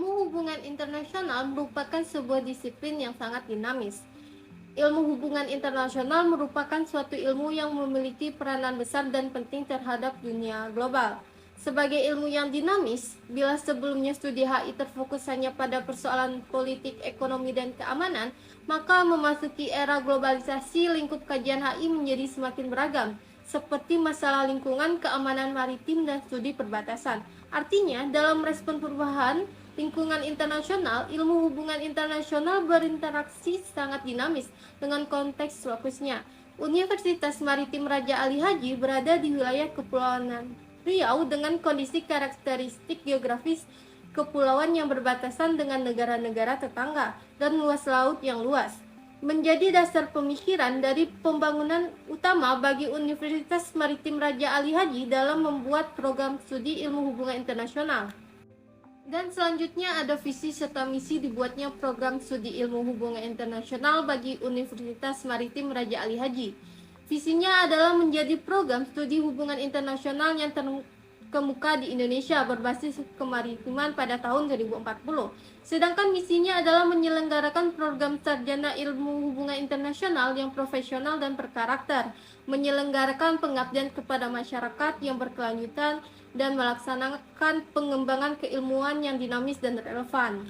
Ilmu hubungan internasional merupakan sebuah disiplin yang sangat dinamis. Ilmu hubungan internasional merupakan suatu ilmu yang memiliki peranan besar dan penting terhadap dunia global. Sebagai ilmu yang dinamis, bila sebelumnya studi HI terfokus hanya pada persoalan politik, ekonomi, dan keamanan, maka memasuki era globalisasi lingkup kajian HI menjadi semakin beragam, seperti masalah lingkungan, keamanan maritim, dan studi perbatasan. Artinya, dalam respon perubahan lingkungan internasional, ilmu hubungan internasional berinteraksi sangat dinamis dengan konteks fokusnya. Universitas Maritim Raja Ali Haji berada di wilayah Kepulauan Riau dengan kondisi karakteristik geografis kepulauan yang berbatasan dengan negara-negara tetangga dan luas laut yang luas, menjadi dasar pemikiran dari pembangunan utama bagi Universitas Maritim Raja Ali Haji dalam membuat program studi ilmu hubungan internasional. Dan selanjutnya ada visi serta misi dibuatnya program studi ilmu hubungan internasional bagi Universitas Maritim Raja Ali Haji. Visinya adalah menjadi program studi hubungan internasional yang terkemuka di Indonesia berbasis kemaritiman pada tahun 2040. Sedangkan misinya adalah menyelenggarakan program sarjana ilmu hubungan internasional yang profesional dan berkarakter, menyelenggarakan pengabdian kepada masyarakat yang berkelanjutan, dan melaksanakan pengembangan keilmuan yang dinamis dan relevan.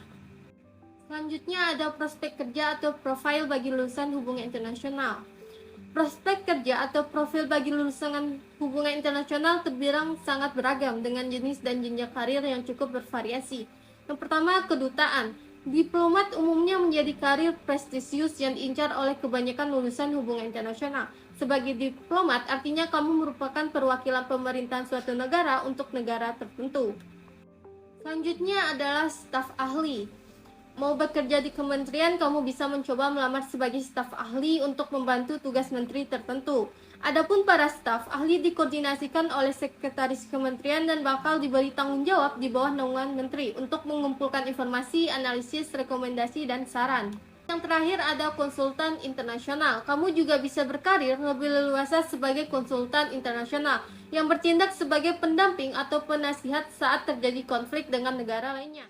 Selanjutnya ada prospek kerja atau profil bagi lulusan hubungan internasional. Prospek kerja atau profil bagi lulusan hubungan internasional terbilang sangat beragam dengan jenis dan jenjang karir yang cukup bervariasi. Yang pertama, kedutaan. Diplomat umumnya menjadi karir prestisius yang diincar oleh kebanyakan lulusan hubungan internasional. Sebagai diplomat artinya kamu merupakan perwakilan pemerintahan suatu negara untuk negara tertentu. Selanjutnya adalah staf ahli. Mau bekerja di kementerian, kamu bisa mencoba melamar sebagai staf ahli untuk membantu tugas menteri tertentu. Adapun para staf ahli dikoordinasikan oleh sekretaris kementerian dan bakal diberi tanggung jawab di bawah naungan menteri untuk mengumpulkan informasi, analisis, rekomendasi, dan saran. Yang terakhir ada konsultan internasional. Kamu juga bisa berkarir lebih leluasa sebagai konsultan internasional yang bertindak sebagai pendamping atau penasihat saat terjadi konflik dengan negara lainnya.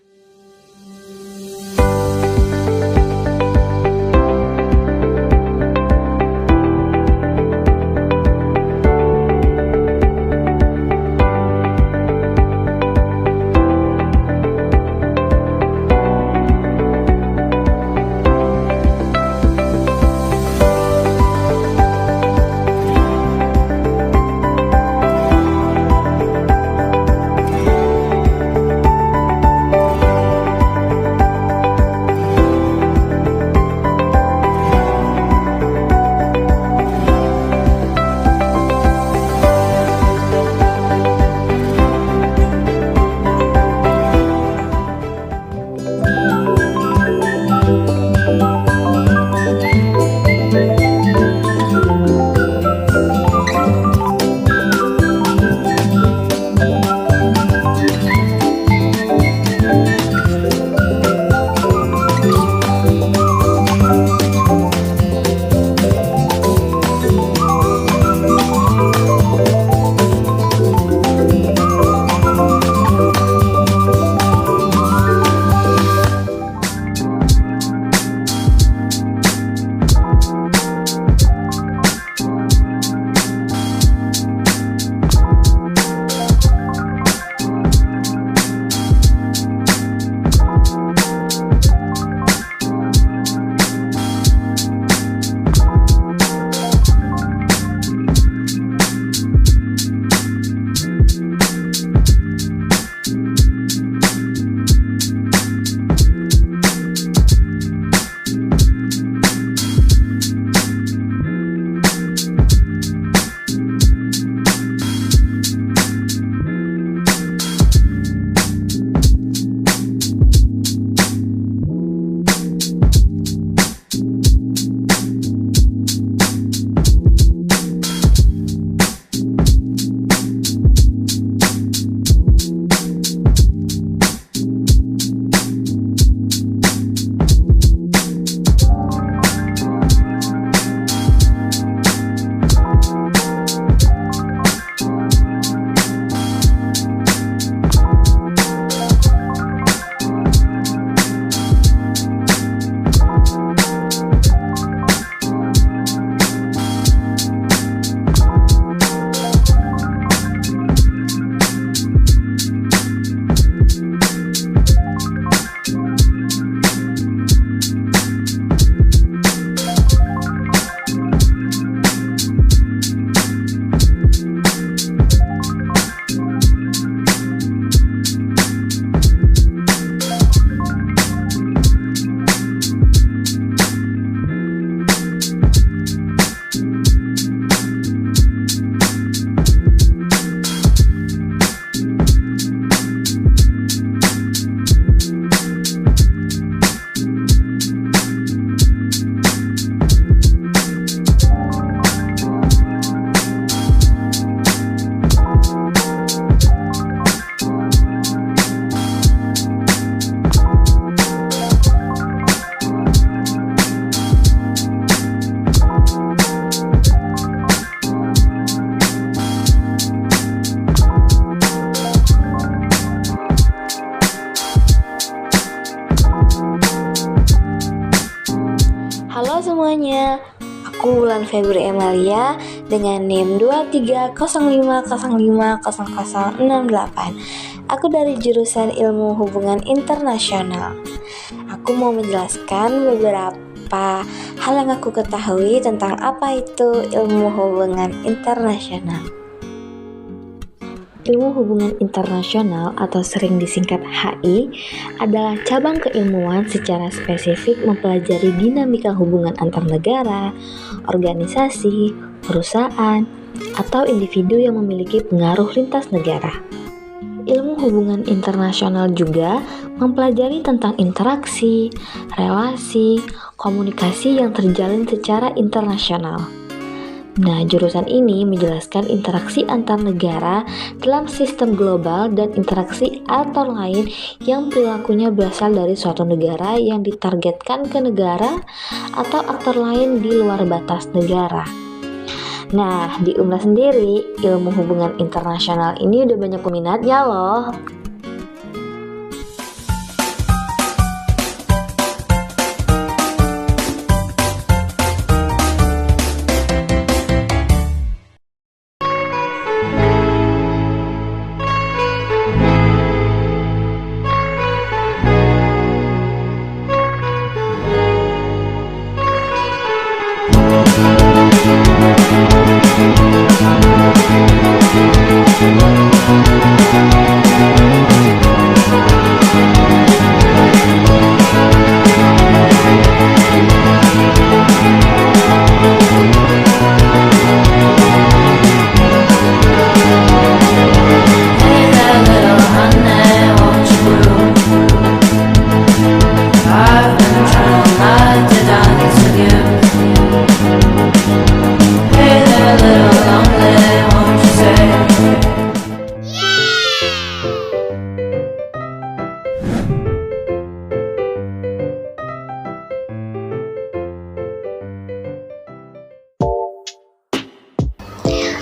Halo semuanya, aku Wulan Febri Emalia dengan NIM 2305050068. Aku dari jurusan Ilmu Hubungan Internasional. Aku mau menjelaskan beberapa hal yang aku ketahui tentang apa itu Ilmu Hubungan Internasional. Ilmu Hubungan Internasional atau sering disingkat HI adalah cabang keilmuan secara spesifik mempelajari dinamika hubungan antar negara, organisasi, perusahaan, atau individu yang memiliki pengaruh lintas negara. Ilmu hubungan internasional juga mempelajari tentang interaksi, relasi, komunikasi yang terjalin secara internasional. Nah, jurusan ini menjelaskan interaksi antar negara dalam sistem global dan interaksi aktor lain yang perilakunya berasal dari suatu negara yang ditargetkan ke negara atau aktor lain di luar batas negara. Nah, di UMLA sendiri, ilmu hubungan internasional ini udah banyak peminatnya loh.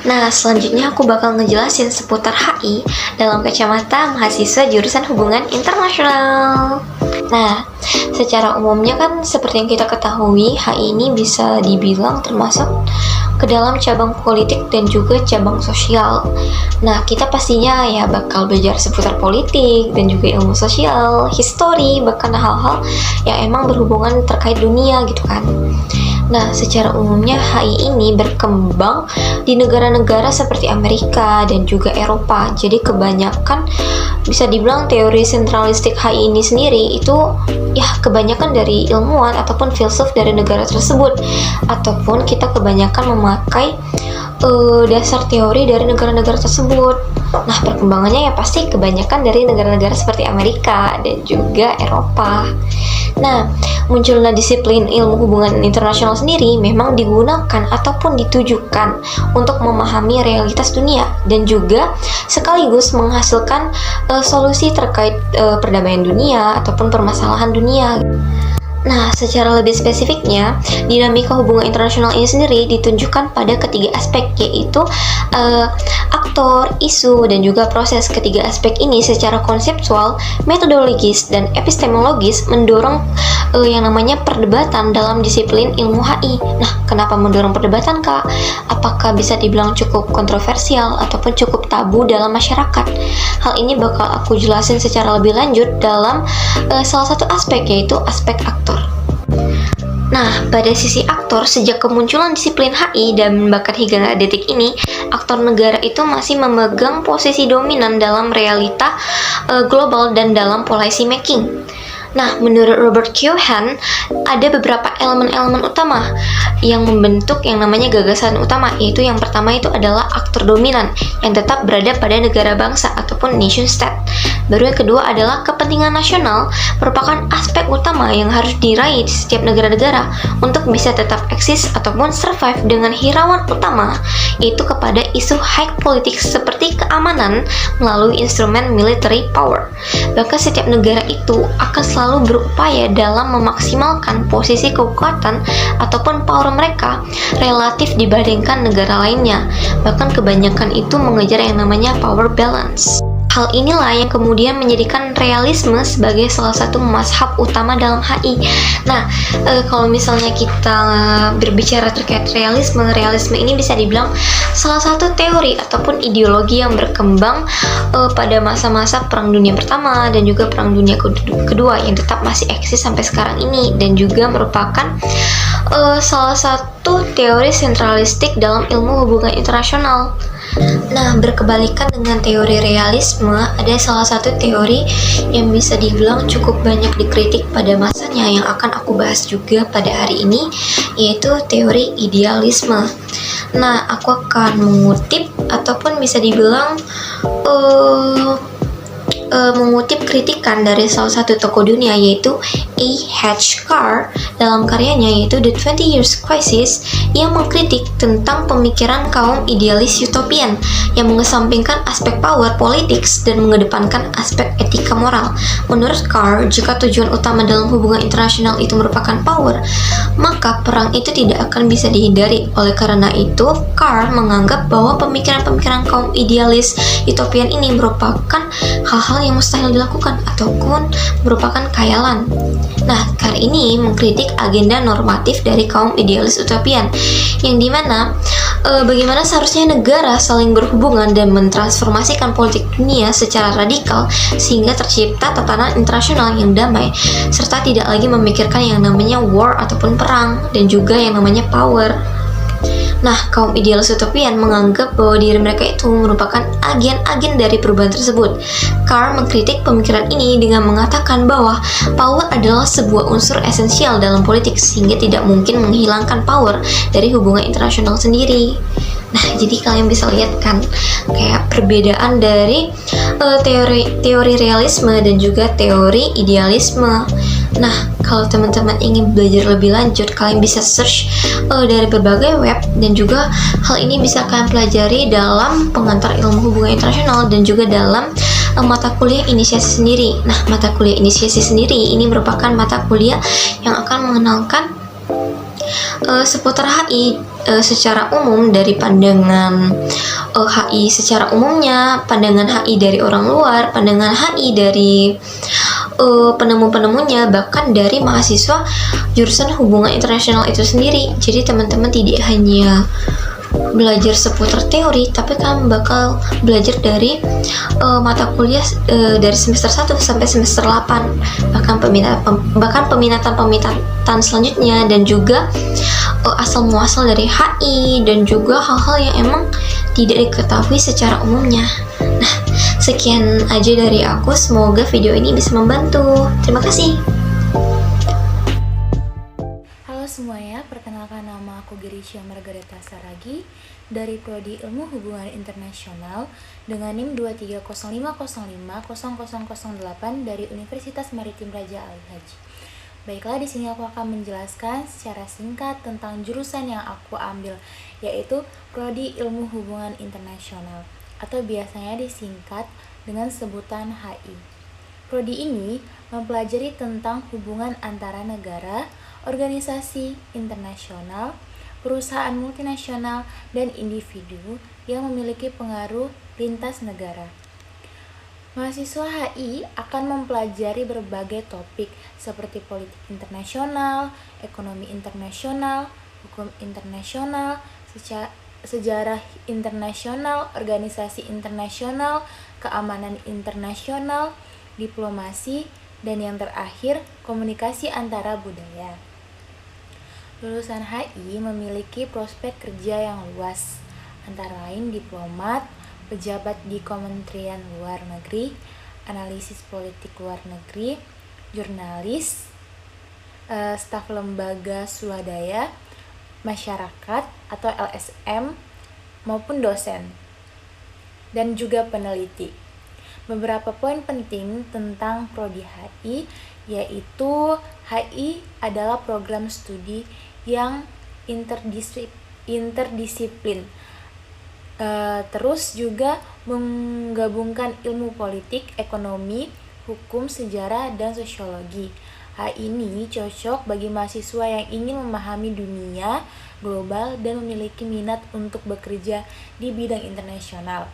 Nah, selanjutnya aku bakal ngejelasin seputar HI dalam kacamata mahasiswa jurusan hubungan internasional. Nah, secara umumnya kan seperti yang kita ketahui, HI ini bisa dibilang termasuk ke dalam cabang politik dan juga cabang sosial. Nah, kita pastinya ya bakal belajar seputar politik dan juga ilmu sosial, histori, bahkan hal-hal yang emang berhubungan terkait dunia gitu kan. Nah, secara umumnya HI ini berkembang di negara-negara seperti Amerika dan juga Eropa. Jadi kebanyakan bisa dibilang teori sentralistik HI ini sendiri itu ya kebanyakan dari ilmuwan ataupun filsuf dari negara tersebut, ataupun kita kebanyakan memakai dasar teori dari negara-negara tersebut. Nah, perkembangannya ya pasti kebanyakan dari negara-negara seperti Amerika dan juga Eropa. Nah, munculnya disiplin ilmu hubungan internasional sendiri memang digunakan ataupun ditujukan untuk memahami realitas dunia dan juga sekaligus menghasilkan solusi terkait perdamaian dunia ataupun permasalahan dunia. Nah, secara lebih spesifiknya, dinamika hubungan internasional ini sendiri ditunjukkan pada ketiga aspek, yaitu aktor, isu, dan juga proses. Ketiga aspek ini secara konseptual, metodologis, dan epistemologis mendorong yang namanya perdebatan dalam disiplin ilmu HI. Nah, kenapa mendorong perdebatan, Kak? Apakah bisa dibilang cukup kontroversial ataupun cukup tabu dalam masyarakat? Hal ini bakal aku jelasin secara lebih lanjut dalam salah satu aspek, yaitu aspek aktor. Nah, pada sisi aktor, sejak kemunculan disiplin HI dan bahkan hingga detik ini, aktor negara itu masih memegang posisi dominan dalam realita global dan dalam policy making. Nah, menurut Robert Keohane, ada beberapa elemen-elemen utama yang membentuk yang namanya gagasan utama, yaitu yang pertama itu adalah aktor dominan yang tetap berada pada negara bangsa ataupun nation state. Baru yang kedua adalah kepentingan nasional, merupakan aspek utama yang harus diraih di setiap negara-negara untuk bisa tetap eksis ataupun survive dengan hirauan utama, yaitu kepada isu high politik seperti keamanan melalui instrumen military power. Bahkan setiap negara itu akan selalu berupaya dalam memaksimalkan posisi kekuatan ataupun power mereka relatif dibandingkan negara lainnya. Bahkan kebanyakan itu mengejar yang namanya power balance. Hal inilah yang kemudian menjadikan realisme sebagai salah satu mazhab utama dalam HI. Nah, kalau misalnya kita berbicara terkait realisme ini bisa dibilang salah satu teori ataupun ideologi yang berkembang pada masa-masa Perang Dunia Pertama dan juga Perang Dunia Kedua yang tetap masih eksis sampai sekarang ini, dan juga merupakan salah satu teori sentralistik dalam ilmu hubungan internasional. Nah, berkebalikan dengan teori realisme, ada salah satu teori yang bisa dibilang cukup banyak dikritik pada masanya yang akan aku bahas juga pada hari ini, yaitu teori idealisme. Nah, aku akan mengutip ataupun bisa dibilang mengutip kritikan dari salah satu tokoh dunia, yaitu A.H. Carr dalam karyanya yaitu The 20 Years Crisis, yang mengkritik tentang pemikiran kaum idealis utopian yang mengesampingkan aspek power politics dan mengedepankan aspek etika moral. Menurut Carr, jika tujuan utama dalam hubungan internasional itu merupakan power, maka perang itu tidak akan bisa dihindari. Oleh karena itu, Carr menganggap bahwa pemikiran-pemikiran kaum idealis utopian ini merupakan hal-hal yang mustahil dilakukan ataupun merupakan khayalan. Nah, Carr ini mengkritik agenda normatif dari kaum idealis utopian, yang dimana bagaimana seharusnya negara saling berhubungan dan mentransformasikan politik dunia secara radikal sehingga tercipta tatanan internasional yang damai, serta tidak lagi memikirkan yang namanya war ataupun perang, dan juga yang namanya power. Nah, kaum idealis utopian menganggap bahwa diri mereka itu merupakan agen-agen dari perubahan tersebut. Carr mengkritik pemikiran ini dengan mengatakan bahwa power adalah sebuah unsur esensial dalam politik, sehingga tidak mungkin menghilangkan power dari hubungan internasional sendiri. Nah, jadi kalian bisa lihat kan kayak perbedaan dari teori realisme dan juga teori idealisme. Nah, kalau teman-teman ingin belajar lebih lanjut, kalian bisa search dari berbagai web, dan juga hal ini bisa kalian pelajari dalam pengantar ilmu hubungan internasional dan juga dalam mata kuliah inisiasi sendiri. Nah, mata kuliah inisiasi sendiri ini merupakan mata kuliah yang akan mengenalkan seputar HI secara umum, dari pandangan HI secara umumnya, pandangan HI dari orang luar, pandangan HI dari penemu-penemunya, bahkan dari mahasiswa jurusan hubungan internasional itu sendiri. Jadi teman-teman tidak hanya belajar seputar teori, tapi kalian bakal belajar dari mata kuliah dari semester 1 sampai semester 8, bahkan peminatan selanjutnya, dan juga asal muasal dari HI, dan juga hal-hal yang emang tidak diketahui secara umumnya. Nah, sekian aja dari aku, semoga video ini bisa membantu. Terima kasih. Halo semuanya, perkenalkan nama aku Girisha Margareta Saragi dari Prodi Ilmu Hubungan Internasional dengan NIM 23050500008 dari Universitas Maritim Raja Ali Haji. Baiklah, di sini aku akan menjelaskan secara singkat tentang jurusan yang aku ambil, yaitu Prodi Ilmu Hubungan Internasional atau biasanya disingkat dengan sebutan HI. Prodi ini mempelajari tentang hubungan antara negara, organisasi internasional, perusahaan multinasional, dan individu yang memiliki pengaruh lintas negara. Mahasiswa HI akan mempelajari berbagai topik seperti politik internasional, ekonomi internasional, hukum internasional, sejarah internasional, organisasi internasional, keamanan internasional, diplomasi, dan yang terakhir, komunikasi antara budaya. Lulusan HI memiliki prospek kerja yang luas, antara lain diplomat, pejabat di Kementerian Luar Negeri, analisis politik luar negeri, jurnalis, staf lembaga swadaya, masyarakat atau LSM, maupun dosen, dan juga peneliti. Beberapa poin penting tentang Prodi HI, yaitu HI adalah program studi yang interdisiplin, terus juga menggabungkan ilmu politik, ekonomi, hukum, sejarah, dan sosiologi. HI ini cocok bagi mahasiswa yang ingin memahami dunia global dan memiliki minat untuk bekerja di bidang internasional.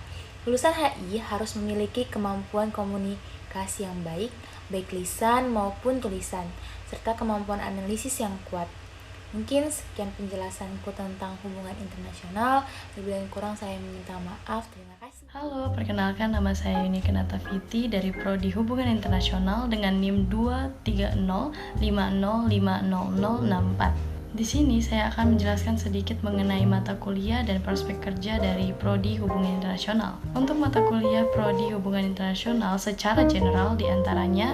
Lulusan HI harus memiliki kemampuan komunikasi yang baik, baik lisan maupun tulisan, serta kemampuan analisis yang kuat. Mungkin sekian penjelasanku tentang hubungan internasional. Lebih dan kurang saya meminta maaf. Terima kasih. Halo, perkenalkan nama saya Yunike Natafiti dari Prodi Hubungan Internasional dengan NIM 230505064. Di sini saya akan menjelaskan sedikit mengenai mata kuliah dan prospek kerja dari Prodi Hubungan Internasional. Untuk mata kuliah Prodi Hubungan Internasional secara general diantaranya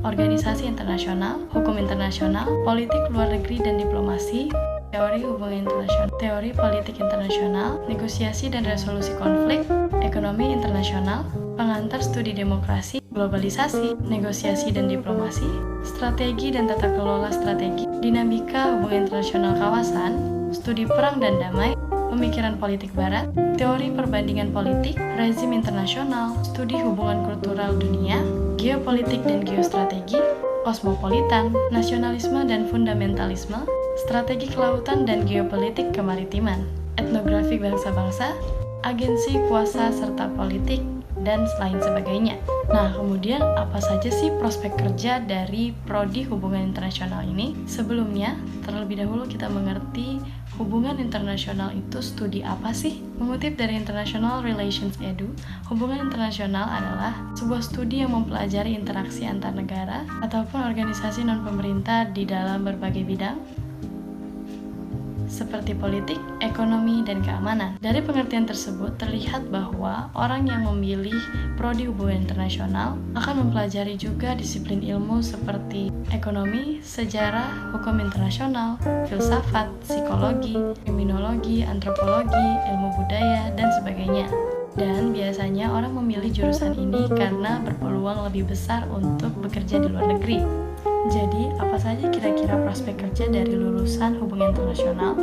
organisasi internasional, hukum internasional, politik luar negeri dan diplomasi, teori hubungan internasional, teori politik internasional, negosiasi dan resolusi konflik, ekonomi internasional, pengantar studi demokrasi, globalisasi, negosiasi dan diplomasi, strategi dan tata kelola strategi, dinamika hubungan internasional kawasan, studi perang dan damai, pemikiran politik barat, teori perbandingan politik, rezim internasional, studi hubungan kultural dunia, geopolitik dan geostrategi, kosmopolitan, nasionalisme dan fundamentalisme, strategi kelautan dan geopolitik kemaritiman, etnografi bangsa-bangsa, agensi kuasa serta politik, dan lain sebagainya. Nah, kemudian apa saja sih prospek kerja dari Prodi Hubungan Internasional ini? Sebelumnya, terlebih dahulu kita mengerti hubungan internasional itu studi apa sih? Mengutip dari International Relations Edu, hubungan internasional adalah sebuah studi yang mempelajari interaksi antar negara ataupun organisasi non-pemerintah di dalam berbagai bidang, seperti politik, ekonomi, dan keamanan. Dari pengertian tersebut terlihat bahwa orang yang memilih Prodi Hubungan Internasional akan mempelajari juga disiplin ilmu seperti ekonomi, sejarah, hukum internasional, filsafat, psikologi, kriminologi, antropologi, ilmu budaya, dan sebagainya. Dan biasanya orang memilih jurusan ini karena berpeluang lebih besar untuk bekerja di luar negeri. Jadi, apa saja kira-kira prospek kerja dari lulusan hubungan internasional?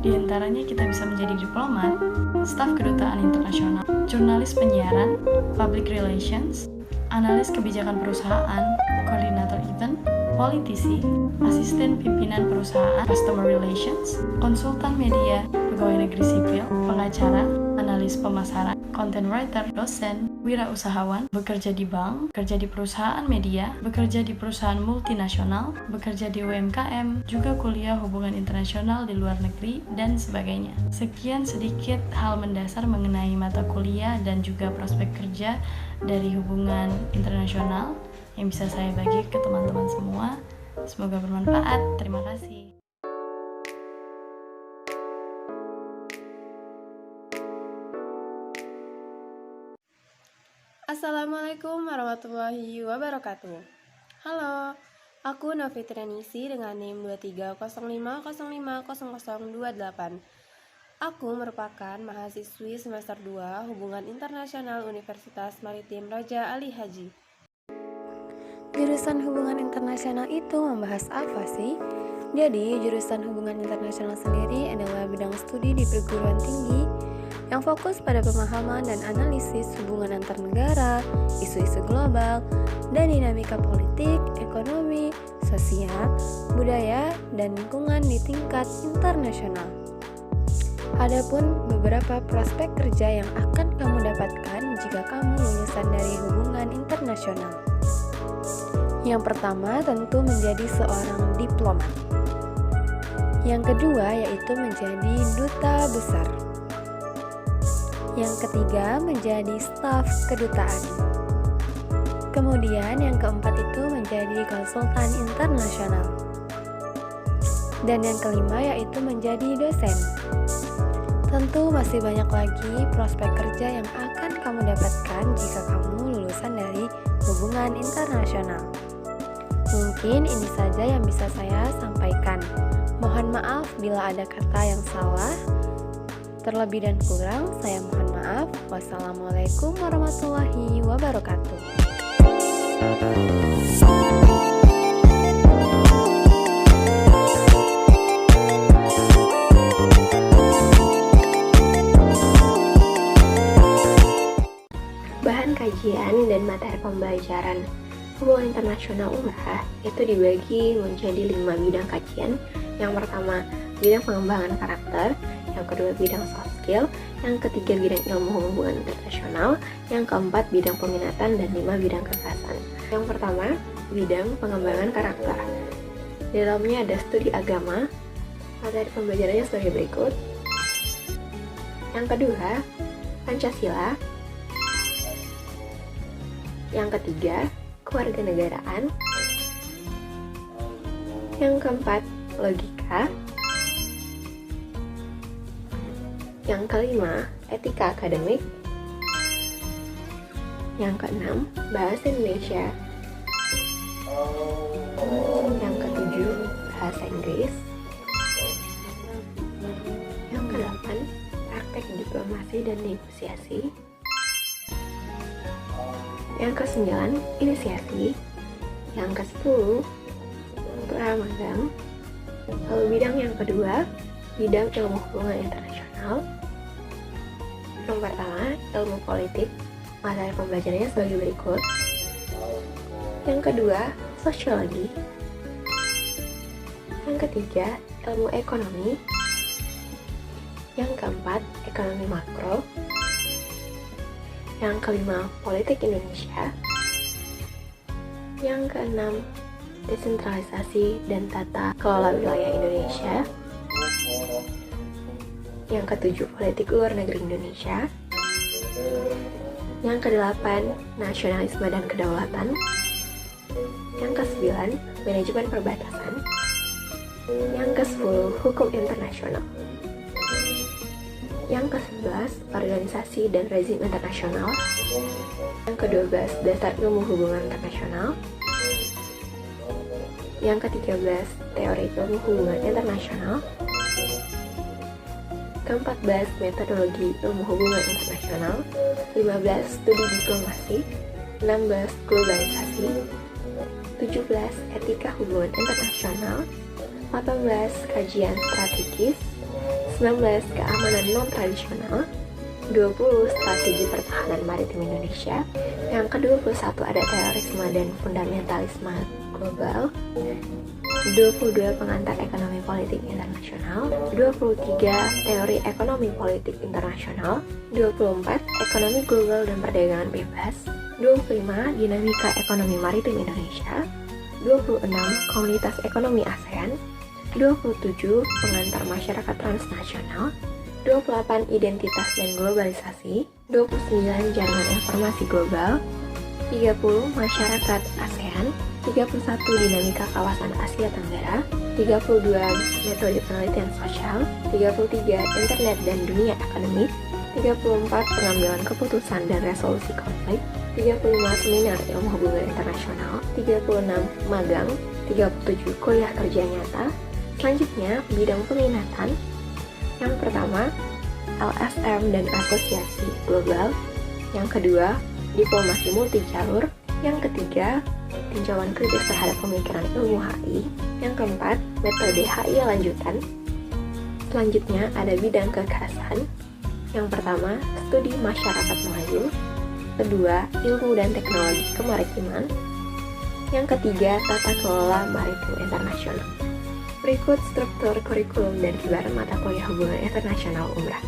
Di antaranya kita bisa menjadi diplomat, staf kedutaan internasional, jurnalis penyiaran, public relations, analis kebijakan perusahaan, koordinator event, politisi, asisten pimpinan perusahaan, customer relations, konsultan media, pegawai negeri sipil, pengacara, analis pemasaran, content writer, dosen, wirausahawan, bekerja di bank, bekerja di perusahaan media, bekerja di perusahaan multinasional, bekerja di UMKM, juga kuliah hubungan internasional di luar negeri, dan sebagainya. Sekian sedikit hal mendasar mengenai mata kuliah dan juga prospek kerja dari hubungan internasional yang bisa saya bagi ke teman-teman semua. Semoga bermanfaat. Terima kasih. Assalamualaikum warahmatullahi wabarakatuh. Halo, aku Novitrianisi dengan NIM 23050500028. Aku merupakan mahasiswi semester 2 Hubungan Internasional Universitas Maritim Raja Ali Haji. Jurusan hubungan internasional itu membahas apa sih? Jadi, jurusan hubungan internasional sendiri adalah bidang studi di perguruan tinggi yang fokus pada pemahaman dan analisis hubungan antar negara, isu-isu global, dan dinamika politik, ekonomi, sosial, budaya, dan lingkungan di tingkat internasional. Adapun beberapa prospek kerja yang akan kamu dapatkan jika kamu lulusan dari hubungan internasional. Yang pertama tentu menjadi seorang diplomat. Yang kedua yaitu menjadi duta besar. Yang ketiga menjadi staf kedutaan. Kemudian yang keempat itu menjadi konsultan internasional. Dan yang kelima yaitu menjadi dosen. Tentu masih banyak lagi prospek kerja yang akan kamu dapatkan jika kamu lulusan dari hubungan internasional. Mungkin ini saja yang bisa saya sampaikan. Mohon maaf bila ada kata yang salah. Terlebih dan kurang, saya mohon maaf. Wassalamualaikum warahmatullahi wabarakatuh. Bahan kajian dan materi pembelajaran hubungan internasional umrah itu dibagi menjadi 5 bidang kajian. Yang pertama, bidang pengembangan karakter. Yang kedua, bidang soft skill. Yang ketiga, bidang ilmu hubungan internasional. Yang keempat, bidang peminatan. Dan 5, bidang kekhasan. Yang pertama, bidang pengembangan karakter. Di dalamnya ada studi agama. Materi pembelajarannya sebagai berikut. Yang kedua, Pancasila. Yang ketiga, kewarganegaraan. Yang keempat, logika. Yang kelima, etika akademik. Yang keenam, bahasa Indonesia. Yang ketujuh, bahasa Inggris. Yang kedelapan, praktek diplomasi dan negosiasi. Yang ke-9, inisiasi. Yang ke-10, magang. Lalu bidang yang kedua, bidang ilmu hubungan internasional. Yang pertama, ilmu politik. Materi pembelajarannya sebagai berikut. Yang kedua, sosiologi. Yang ketiga, ilmu ekonomi. Yang keempat, ekonomi makro. Yang kelima, politik Indonesia. Yang keenam, desentralisasi dan tata kelola wilayah Indonesia. Yang ketujuh, politik luar negeri Indonesia. Yang kedelapan, nasionalisme dan kedaulatan. Yang ke-9, manajemen perbatasan. Yang ke-10, hukum internasional. Yang ke-11, organisasi dan rezim internasional. Yang ke-12, dasar ilmu hubungan internasional. Yang ke-13, teori ilmu hubungan internasional. Ke-14, metodologi ilmu hubungan internasional. 15, studi diplomasi. 16, globalisasi. 17, etika hubungan internasional. 18, kajian strategis. 19, keamanan non-tradisional. 20, strategi pertahanan maritim Indonesia. Yang ke-21 ada terorisme dan fundamentalisme global. 22, pengantar ekonomi politik internasional. 23, teori ekonomi politik internasional. 24, ekonomi global dan perdagangan bebas. 25, dinamika ekonomi maritim Indonesia. 26, komunitas ekonomi ASEAN. 27, pengantar masyarakat transnasional. 28, identitas dan globalisasi. 29, jaringan informasi global. 30, masyarakat ASEAN. 31, dinamika kawasan Asia Tenggara. 32, metode penelitian sosial. 33, internet dan dunia akademik. 34, pengambilan keputusan dan resolusi konflik. 35, seminar ilmu hubungan internasional. 36, magang. 37, kuliah kerja nyata. Selanjutnya, bidang peminatan. Yang pertama, LSM dan asosiasi global. Yang kedua, diplomasi multi jalur. Yang ketiga, tinjauan kritis terhadap pemikiran ilmu HI. Yang keempat, metode HI lanjutan. Selanjutnya ada bidang kekhasan. Yang pertama, studi masyarakat Melayu. Kedua, ilmu dan teknologi kemaritiman. Yang ketiga, tata kelola maritim internasional. Berikut struktur kurikulum dan kibaran mata kuliah hubungan internasional umrah.